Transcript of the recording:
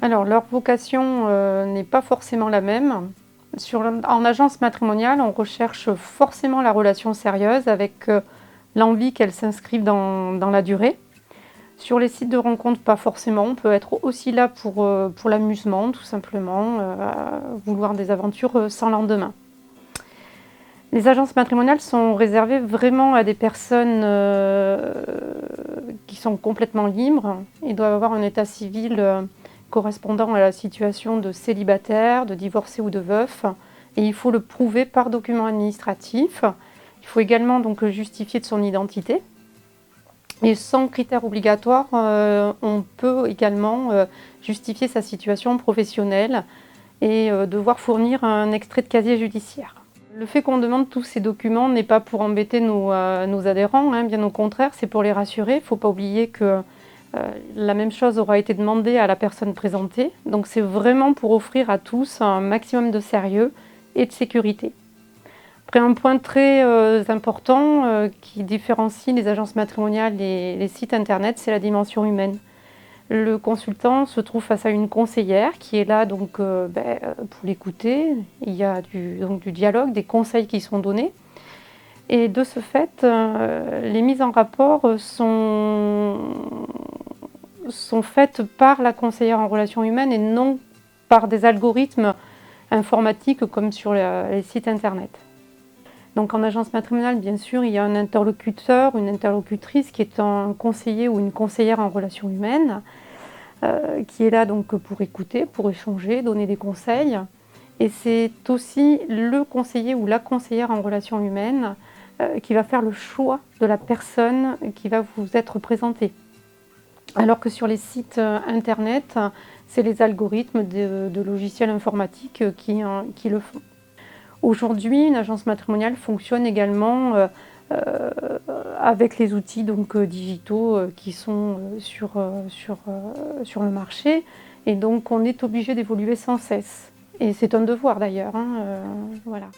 Alors, leur vocation n'est pas forcément la même. En agence matrimoniale, on recherche forcément la relation sérieuse avec l'envie qu'elle s'inscrive dans la durée. Sur les sites de rencontres, pas forcément. On peut être aussi là pour l'amusement, tout simplement, vouloir des aventures sans lendemain. Les agences matrimoniales sont réservées vraiment à des personnes qui sont complètement libres. Ils doivent avoir un état civil correspondant à la situation de célibataire, de divorcé ou de veuf. Et il faut le prouver par document administratif. Il faut également donc justifier de son identité. Et sans critères obligatoires, on peut également justifier sa situation professionnelle et devoir fournir un extrait de casier judiciaire. Le fait qu'on demande tous ces documents n'est pas pour embêter nos adhérents, hein, bien au contraire, c'est pour les rassurer. Il ne faut pas oublier que la même chose aura été demandée à la personne présentée. Donc c'est vraiment pour offrir à tous un maximum de sérieux et de sécurité. Après, un point très important qui différencie les agences matrimoniales et les sites internet, c'est la dimension humaine. Le consultant se trouve face à une conseillère qui est là donc, pour l'écouter. Il y a du dialogue, des conseils qui sont donnés. Et de ce fait, les mises en rapport sont faites par la conseillère en relations humaines et non par des algorithmes informatiques comme sur les sites internet. Donc en agence matrimoniale, bien sûr, il y a un interlocuteur, une interlocutrice qui est un conseiller ou une conseillère en relations humaines, qui est là donc pour écouter, pour échanger, donner des conseils. Et c'est aussi le conseiller ou la conseillère en relations humaines qui va faire le choix de la personne qui va vous être présentée. Alors que sur les sites internet, c'est les algorithmes de logiciels informatiques qui le font. Aujourd'hui, une agence matrimoniale fonctionne également avec les outils donc, digitaux qui sont sur le marché. Et donc, on est obligé d'évoluer sans cesse. Et c'est un devoir d'ailleurs, hein, voilà.